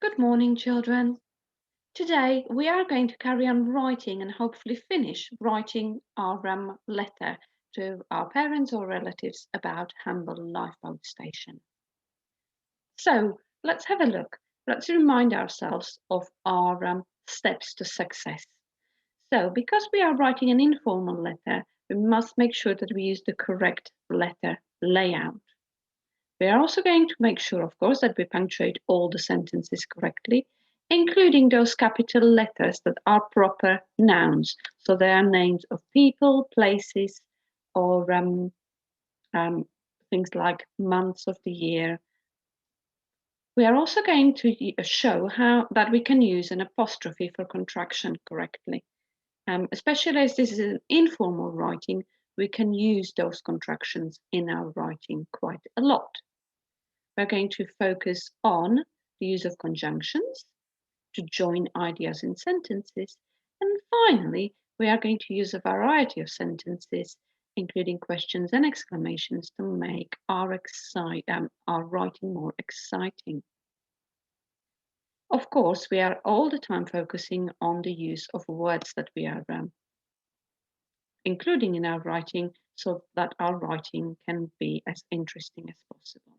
Good morning, children. Today we are going to carry on writing and hopefully finish writing our letter to our parents or relatives about Hamble Lifeboat Station. So let's have a look. Let's remind ourselves of our steps to success. So because we are writing an informal letter, we must make sure that we use the correct letter layout. We are also going to make sure, of course, that we punctuate all the sentences correctly, including those capital letters that are proper nouns. So they are names of people, places, or things like months of the year. We are also going to show how that we can use an apostrophe for contraction correctly. Especially as this is an informal writing, we can use those contractions in our writing quite a lot. We're going to focus on the use of conjunctions to join ideas in sentences. And finally, we are going to use a variety of sentences, including questions and exclamations, to make our writing more exciting. Of course, we are all the time focusing on the use of words that we are including in our writing so that our writing can be as interesting as possible.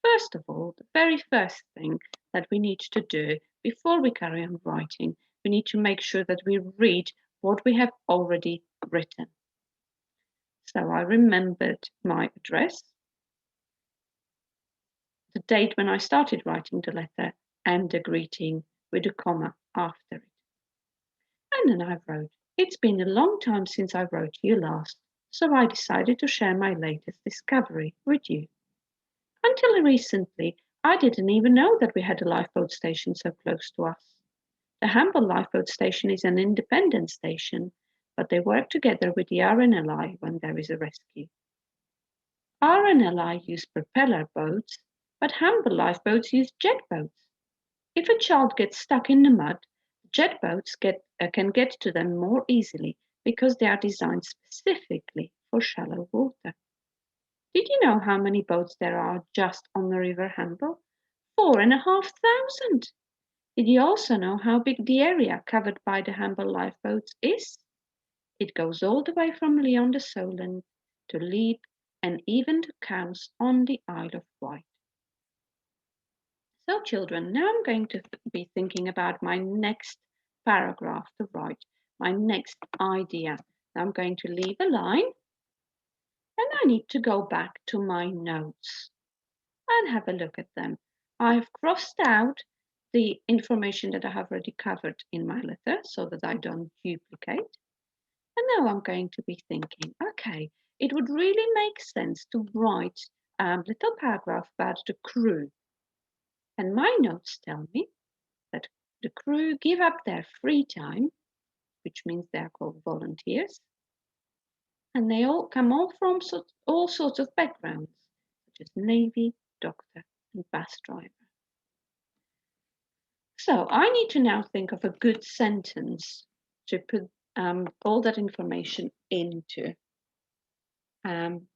First of all, the very first thing that we need to do before we carry on writing, we need to make sure that we read what we have already written. So I remembered my address, the date when I started writing the letter, and the greeting with a comma after it. And then I wrote, "It's been a long time since I wrote you last, so I decided to share my latest discovery with you. Until recently, I didn't even know that we had a lifeboat station so close to us. The Hamble Lifeboat Station is an independent station, but they work together with the RNLI when there is a rescue. RNLI use propeller boats, but Hamble lifeboats use jet boats. If a child gets stuck in the mud, jet boats can get to them more easily because they are designed specifically for shallow water. Did you know how many boats there are just on the River Hamble? 4,500. Did you also know how big the area covered by the Hamble lifeboats is? It goes all the way from Lyon de Solent to Leap and even to Cowes on the Isle of Wight." So children, now I'm going to be thinking about my next paragraph to write, my next idea. Now I'm going to leave a line and I need to go back to my notes and have a look at them. I've crossed out the information that I have already covered in my letter so that I don't duplicate. And now I'm going to be thinking, okay, it would really make sense to write a little paragraph about the crew. And my notes tell me that the crew give up their free time, which means they're called volunteers, and they all come from all sorts of backgrounds, such as Navy, doctor, and bus driver. So I need to now think of a good sentence to put all that information into. And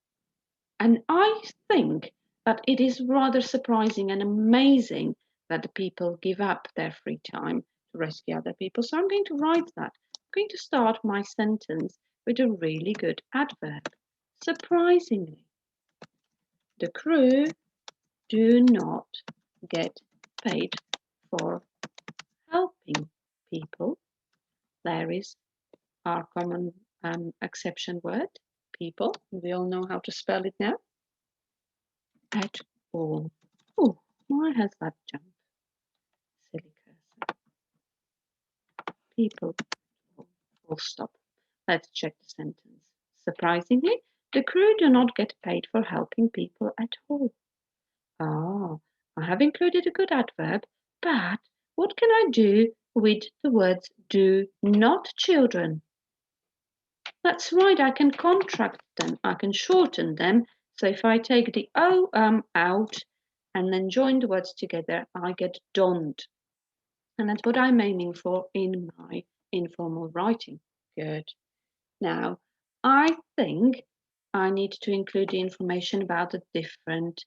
I think that it is rather surprising and amazing that the people give up their free time to rescue other people. So I'm going to write that. I'm going to start my sentence with a really good adverb. Surprisingly, the crew do not get paid for helping people. There is our common exception word, people. We all know how to spell it now. At all. Oh, why has that jumped? Silly cursor. People. Full stop. Let's check the sentence. Surprisingly, the crew do not get paid for helping people at all. Ah, I have included a good adverb, but what can I do with the words do not, children? That's right, I can contract them, I can shorten them. So if I take the O out and then join the words together, I get don't. And that's what I'm aiming for in my informal writing. Good. Now, I think I need to include the information about the different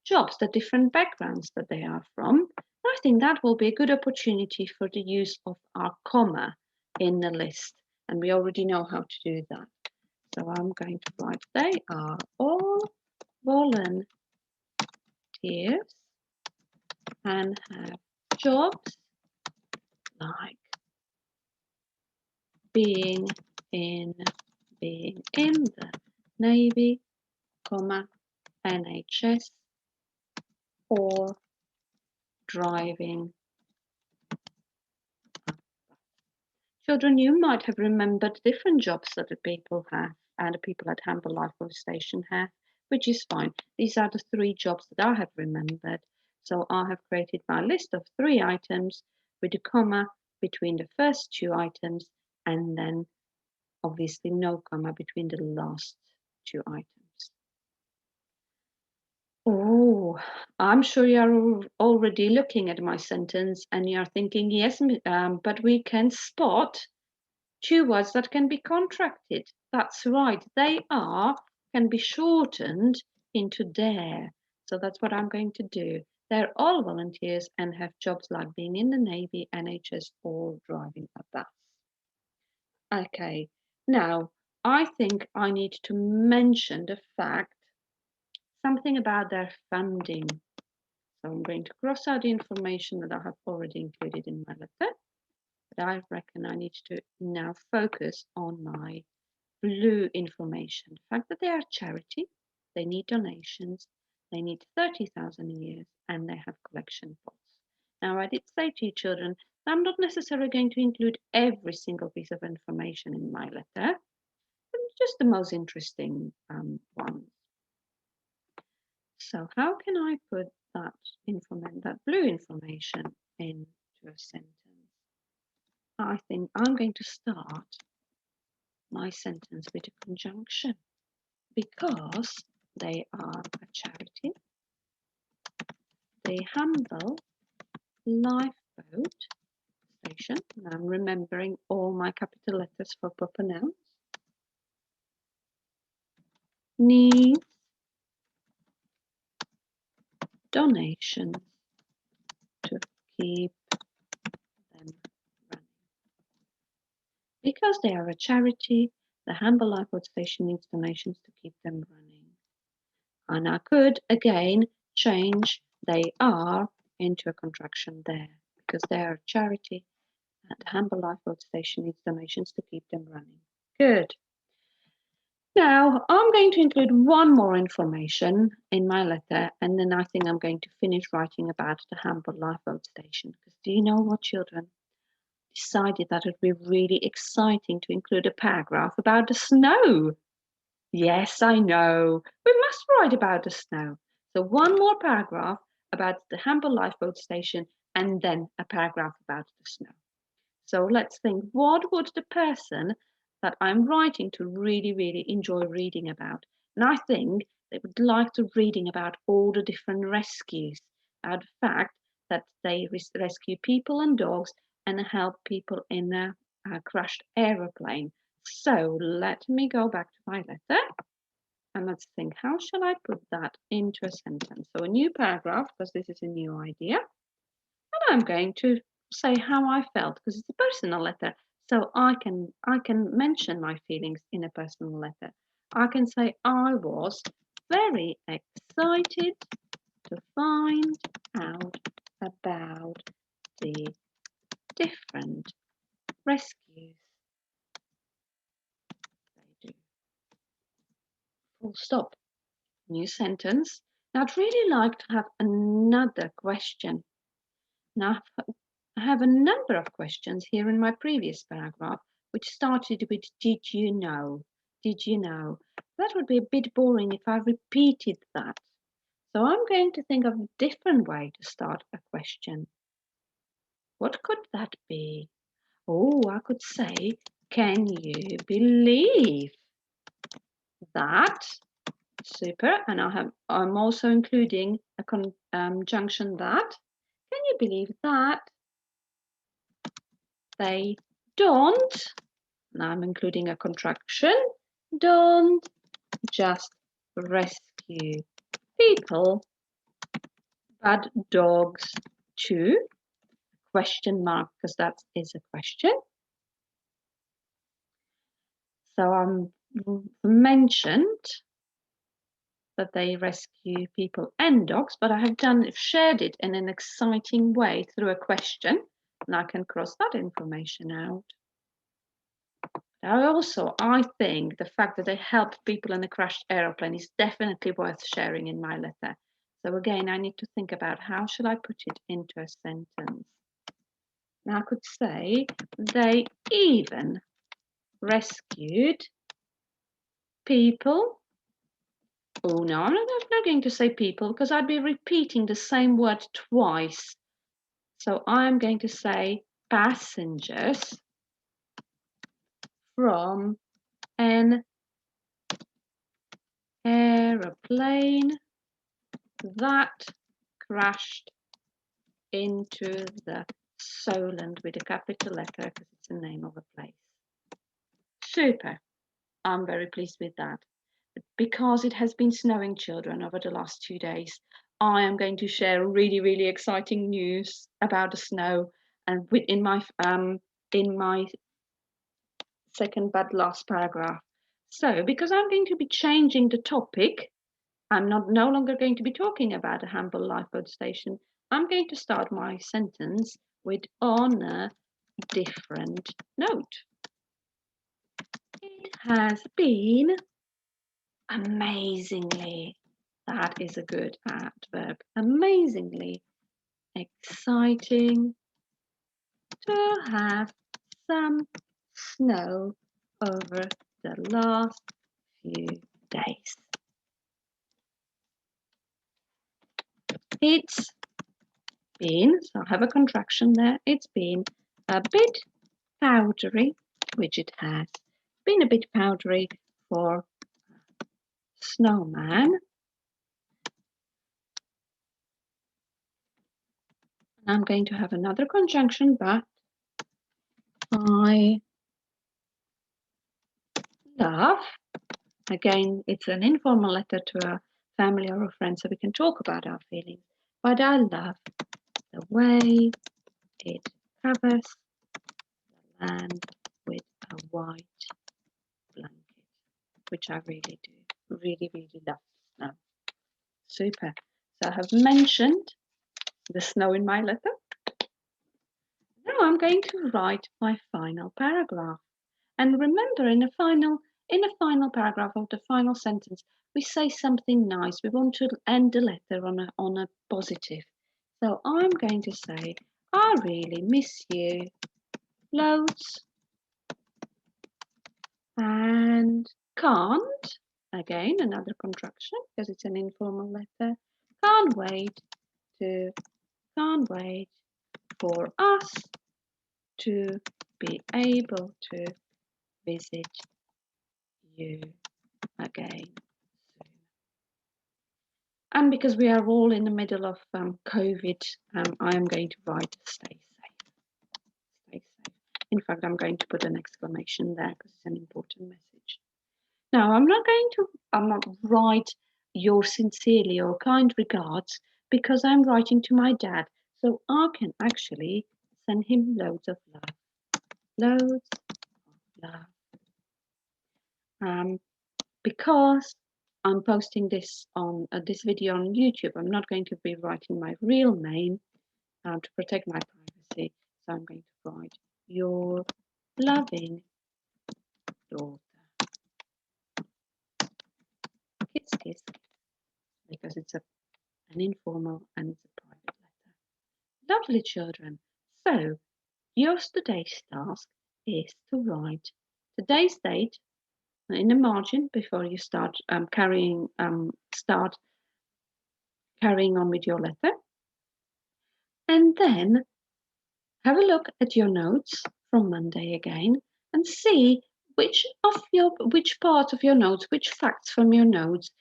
jobs, the different backgrounds that they are from. I think that will be a good opportunity for the use of our comma in the list, and we already know how to do that. So I'm going to write they are all volunteers and have jobs like being in the Navy, comma, NHS, or driving. Children, you might have remembered different jobs that the people have and the people at Hamble Lifeboat Station have, which is fine. These are the 3 jobs that I have remembered. So I have created my list of 3 items with a comma between the first 2 items and then obviously no comma between the last 2 items. Oh, I'm sure you're already looking at my sentence and you're thinking, yes, but we can spot 2 words that can be contracted. That's right. They can be shortened into their. So that's what I'm going to do. They're all volunteers and have jobs like being in the Navy, NHS, or driving a bus. Okay, now I think I need to mention the fact something about their funding. So I'm going to cross out the information that I have already included in my letter. But I reckon I need to now focus on my blue information. The fact that they are a charity, they need donations, they need 30,000 a year, and they have collection pots. Now, I did say to you, children, I'm not necessarily going to include every single piece of information in my letter, but just the most interesting ones. So how can I put that blue information into a sentence? I think I'm going to start my sentence with a conjunction because they are a charity. The Humble Lifeboat Station, and I'm remembering all my capital letters for proper nouns, needs donations to keep them running. Because they are a charity, the Humble Lifeboat Station needs donations to keep them running. And I could again change they are into a contraction there because they are a charity and the Humble Lifeboat Station needs donations to keep them running. Good. Now I'm going to include one more information in my letter and then I think I'm going to finish writing about the Humble Lifeboat Station because do you know what, children? Decided that it would be really exciting to include a paragraph about the snow. Yes, I know. We must write about the snow. So one more paragraph about the Hamble Lifeboat Station and then a paragraph about the snow. So let's think, what would the person that I'm writing to really, really enjoy reading about? And I think they would like to reading about all the different rescues, the fact that they rescue people and dogs and help people in a crashed aeroplane. So let me go back to my letter. And let's think, how shall I put that into a sentence? So a new paragraph, because this is a new idea. And I'm going to say how I felt, because it's a personal letter. So I can mention my feelings in a personal letter. I can say I was very excited to find out about the different rescues they do. Full stop. New sentence. Now, I'd really like to have another question. Now, I have a number of questions here in my previous paragraph, which started with did you know? Did you know? That would be a bit boring if I repeated that. So I'm going to think of a different way to start a question. What could that be? Oh, I could say, can you believe that? Super, and I'm also including a conjunction that. Can you believe that they don't? And I'm including a contraction. Don't just rescue people, but dogs to question mark because that is a question. So mentioned that they rescue people and dogs, but I have shared it in an exciting way through a question, and I can cross that information out. I think the fact that they helped people in a crashed aeroplane is definitely worth sharing in my letter. So again, I need to think about how should I put it into a sentence. Now I could say they even rescued people. Oh no, I'm not going to say people because I'd be repeating the same word twice. So I'm going to say passengers from an aeroplane that crashed into the Solent with a capital letter because it's the name of a place. Super. I'm very pleased with that. Because it has been snowing, children, over the last 2 days, I am going to share really, really exciting news about the snow, and in my second but last paragraph. So, because I'm going to be changing the topic, I'm no longer going to be talking about a humble lifeboat station. I'm going to start my sentence with on a different note. It has been amazingly, that is a good adverb, amazingly exciting to have some snow over the last few days. It's been, so I have a contraction there, it's been a bit powdery, which it has been a bit powdery for snowman. I'm going to have another conjunction, but I love, again, it's an informal letter to a family or a friend so we can talk about our feelings, but I love the way it covers the land with a white blanket, which I really do, really, really love snow. Super. So I have mentioned the snow in my letter. Now I'm going to write my final paragraph. And remember, in a final paragraph of the final sentence, we say something nice. We want to end the letter on a positive. So I'm going to say, I really miss you loads and can't, again, another contraction because it's an informal letter, can't wait for us to be able to visit you again soon. And because we are all in the middle of COVID, I am going to write stay safe. Stay safe. In fact, I'm going to put an exclamation there because it's an important message. Now, I'm not write your sincerely or kind regards because I'm writing to my dad. So I can actually send him loads of love. Loads of love. Because I'm posting this on this video on YouTube, I'm not going to be writing my real name to protect my privacy. So I'm going to write your loving daughter. Kiss, kiss, because it's an informal and it's a private letter. Lovely children. So today's task is to write today's date in the margin before you start carrying on with your letter, and then have a look at your notes from Monday again and see which part of your notes, which facts from your notes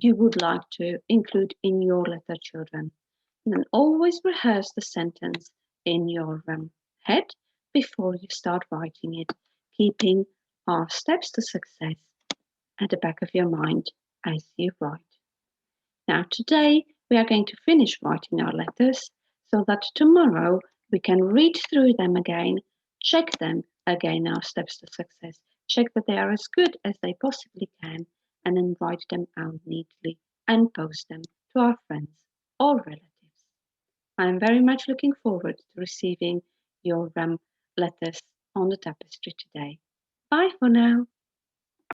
you would like to include in your letter, children. And then always rehearse the sentence in your head before you start writing it, keeping our steps to success at the back of your mind as you write. Now today we are going to finish writing our letters, so that tomorrow we can read through them again, check them again, our steps to success, check that they are as good as they possibly can, and then write them out neatly and post them to our friends or relatives. I'm very much looking forward to receiving your letters on the tapestry today. Bye for now.